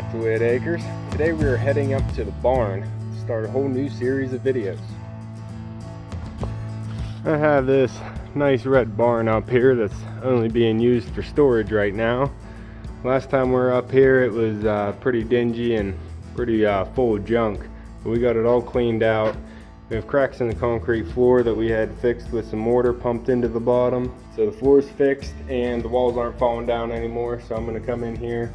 back to Whitt Acres. Today we are heading up to the barn to start a whole new series of videos. I have this nice red barn up here that's only being used for storage right now. Last time we were up here it was pretty dingy and pretty full of junk. But we got it all cleaned out. We have cracks in the concrete floor that we had fixed with some mortar pumped into the bottom. So the floor is fixed and the walls aren't falling down anymore. So I'm going to come in here,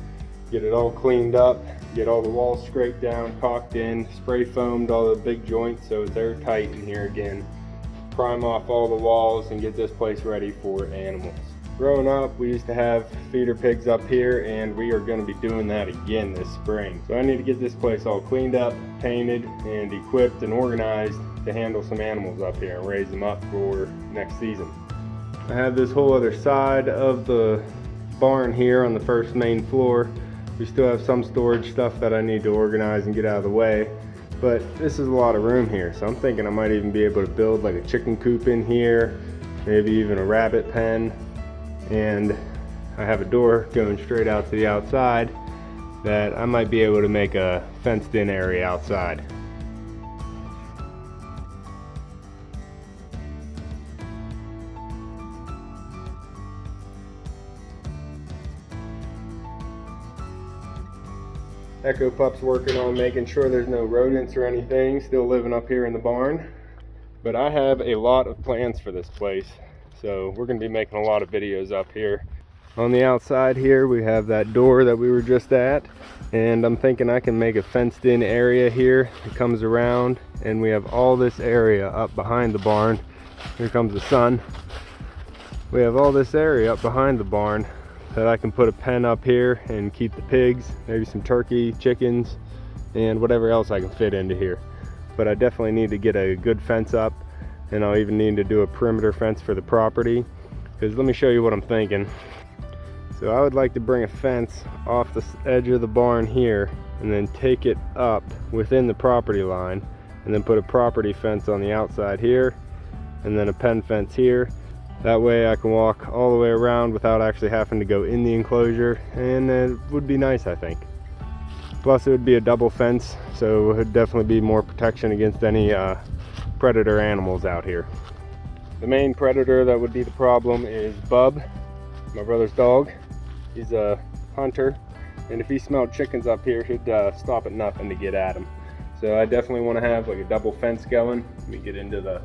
get it all cleaned up, get all the walls scraped down, caulked in, spray foamed all the big joints so it's airtight in here again. Prime off all the walls and get this place ready for animals. Growing up, we used to have feeder pigs up here and we are going to be doing that again this spring. So I need to get this place all cleaned up, painted, and equipped and organized to handle some animals up here and raise them up for next season. I have this whole other side of the barn here on the first main floor. We still have some storage stuff that I need to organize and get out of the way. But this is a lot of room here, so I'm thinking I might even be able to build like a chicken coop in here, maybe even a rabbit pen. And I have a door going straight out to the outside that I might be able to make a fenced in area outside. Echo Pup's working on making sure there's no rodents or anything still living up here in the barn. But I have a lot of plans for this place. So we're going to be making a lot of videos up here. On the outside here we have that door that we were just at, and I'm thinking I can make a fenced in area here that comes around, and we have all this area up behind the barn. Here comes the sun. We have all this area up behind the barn that I can put a pen up here and keep the pigs, maybe some turkey, chickens, and whatever else I can fit into here. But I definitely need to get a good fence up, and I'll even need to do a perimeter fence for the property, because let me show you what I'm thinking. So I would like to bring a fence off the edge of the barn here and then take it up within the property line, and then put a property fence on the outside here and then a pen fence here. That way I can walk all the way around without actually having to go in the enclosure, and it would be nice, I think. Plus it would be a double fence, so it would definitely be more protection against any predator animals out here. The main predator that would be the problem is Bub, my brother's dog. He's a hunter, and if he smelled chickens up here, he'd stop at nothing to get at them. So I definitely want to have like a double fence going. Let me get into the...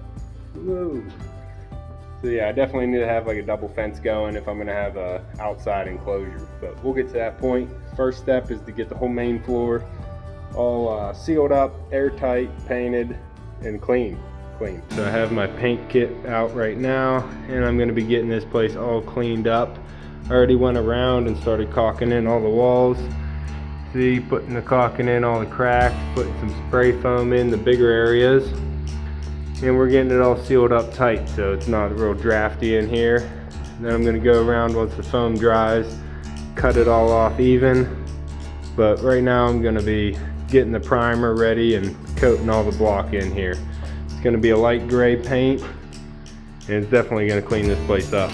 Whoa. So yeah, I definitely need to have like a double fence going if I'm going to have a outside enclosure. But we'll get to that point. First step is to get the whole main floor all sealed up, airtight, painted, and clean. So I have my paint kit out right now, and I'm going to be getting this place all cleaned up. I already went around and started caulking in all the walls. See, putting the caulking in all the cracks, putting some spray foam in the bigger areas, and we're getting it all sealed up tight so it's not real drafty in here. And then I'm going to go around once the foam dries, cut it all off even. But right now I'm going to be getting the primer ready and coating all the block in here. It's going to be a light gray paint, and it's definitely going to clean this place up.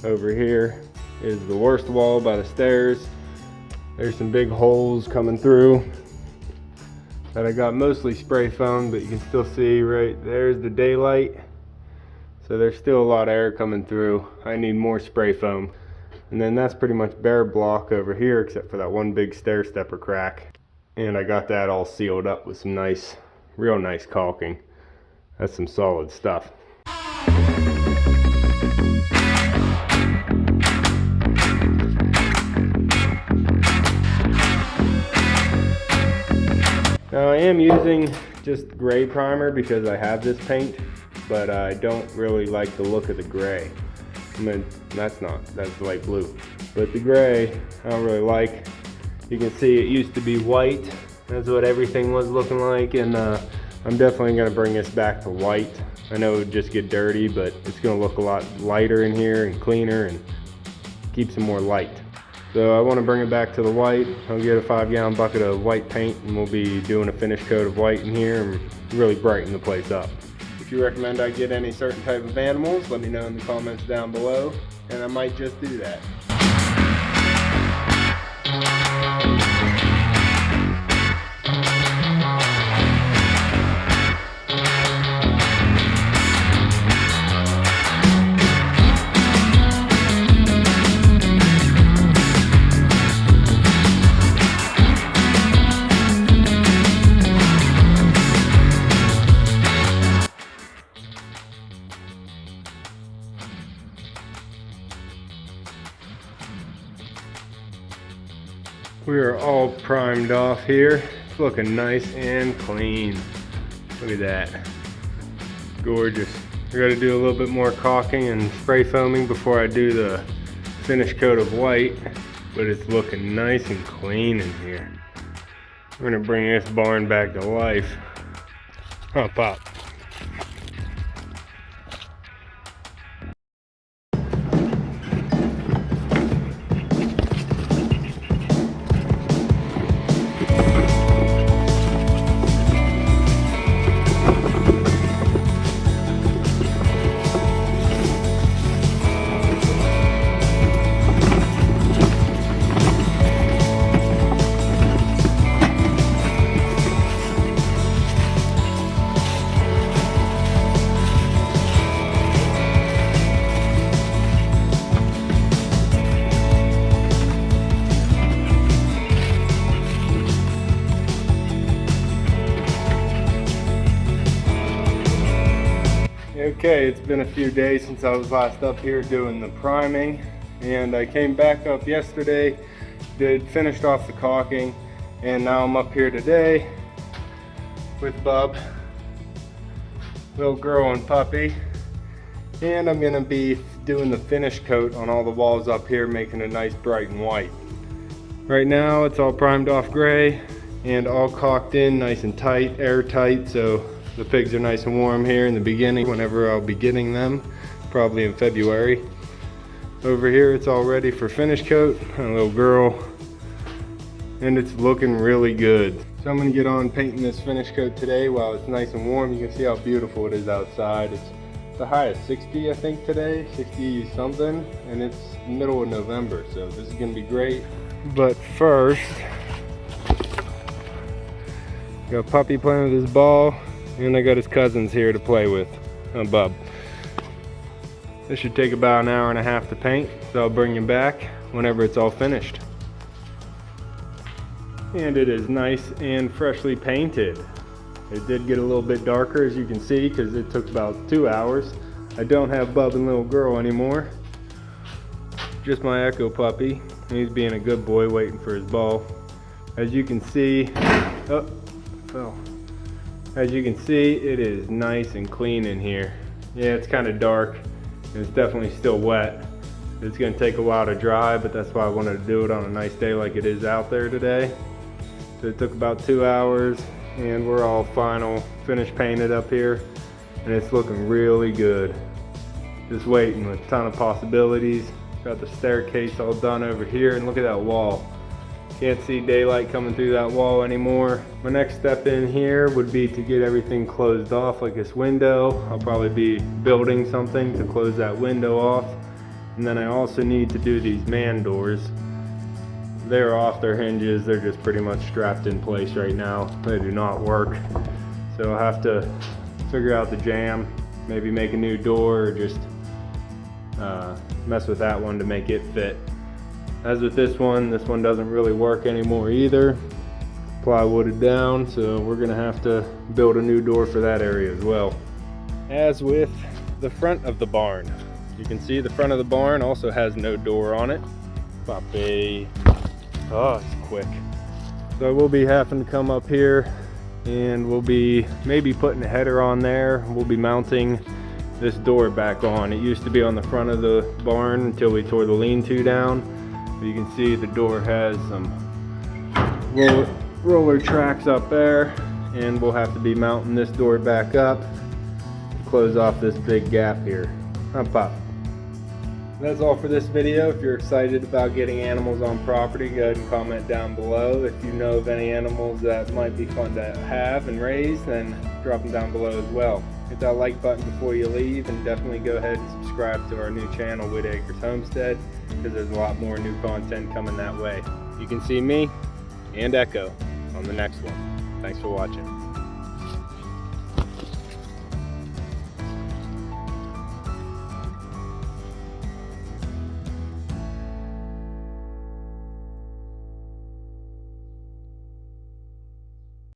Over here is the worst wall by the stairs. There's some big holes coming through that I got mostly spray foamed, but you can still see right there's the daylight. So there's still a lot of air coming through. I need more spray foam. And then that's pretty much bare block over here except for that one big stair stepper crack. And I got that all sealed up with some nice, real nice caulking. That's some solid stuff. Now I am using just gray primer because I have this paint, but I don't really like the look of the gray. I mean, that's light blue. But the gray, I don't really like. You can see it used to be white. That's what everything was looking like in I'm definitely going to bring this back to white. I know it would just get dirty, but it's going to look a lot lighter in here and cleaner and keep some more light. So I want to bring it back to the white. I'll get a 5-gallon bucket of white paint and we'll be doing a finish coat of white in here and really brighten the place up. If you recommend I get any certain type of animals, let me know in the comments down below, and I might just do that. We are all primed off here. It's looking nice and clean. Look at that. Gorgeous. I gotta do a little bit more caulking and spray foaming before I do the finish coat of white, but it's looking nice and clean in here. We're gonna bring this barn back to life. Oh, pop. Okay, it's been a few days since I was last up here doing the priming, and I came back up yesterday, finished off the caulking, and now I'm up here today with Bub, little girl and puppy, and I'm gonna be doing the finish coat on all the walls up here, making it nice bright and white. Right now it's all primed off gray and all caulked in nice and tight, airtight, so the pigs are nice and warm here in the beginning whenever I'll be getting them, probably in February. Over here it's all ready for finish coat, a little girl, and it's looking really good. So I'm gonna get on painting this finish coat today while it's nice and warm. You can see how beautiful it is outside. It's the high of 60 I think today, 60 something, and it's middle of November, so this is gonna be great. But first, got Puppy playing with his ball. And I got his cousins here to play with, Bub. This should take about an hour and a half to paint, so I'll bring you back whenever it's all finished. And it is nice and freshly painted. It did get a little bit darker, as you can see, because it took about 2 hours. I don't have Bub and little girl anymore. Just my Echo puppy. He's being a good boy, waiting for his ball. As you can see, oh, fell. As you can see, it is nice and clean in here. Yeah, it's kind of dark, and it's definitely still wet. It's gonna take a while to dry, but that's why I wanted to do it on a nice day like it is out there today. So it took about 2 hours, and we're all finished painted up here, and it's looking really good. Just waiting with a ton of possibilities. Got the staircase all done over here, and look at that wall. Can't see daylight coming through that wall anymore. My next step in here would be to get everything closed off, like this window. I'll probably be building something to close that window off. And then I also need to do these man doors. They're off their hinges. They're just pretty much strapped in place right now. They do not work. So I'll have to figure out the jam, maybe make a new door, or just mess with that one to make it fit. As with this one doesn't really work anymore either. Plywooded down, so we're gonna have to build a new door for that area as well. As with the front of the barn, you can see the front of the barn also has no door on it. Puppy. Oh, it's quick. So we'll be having to come up here, and we'll be maybe putting a header on there. We'll be mounting this door back on. It used to be on the front of the barn until we tore the lean-to down. You can see the door has some roller tracks up there, and we'll have to be mounting this door back up to close off this big gap here. Huh, Pop? That's all for this video. If you're excited about getting animals on property, go ahead and comment down below. If you know of any animals that might be fun to have and raise, then drop them down below as well. Hit that like button before you leave, and definitely go ahead and subscribe to our new channel, Whitt Homestead, because there's a lot more new content coming that way. You can see me and Echo on the next one. Thanks for watching.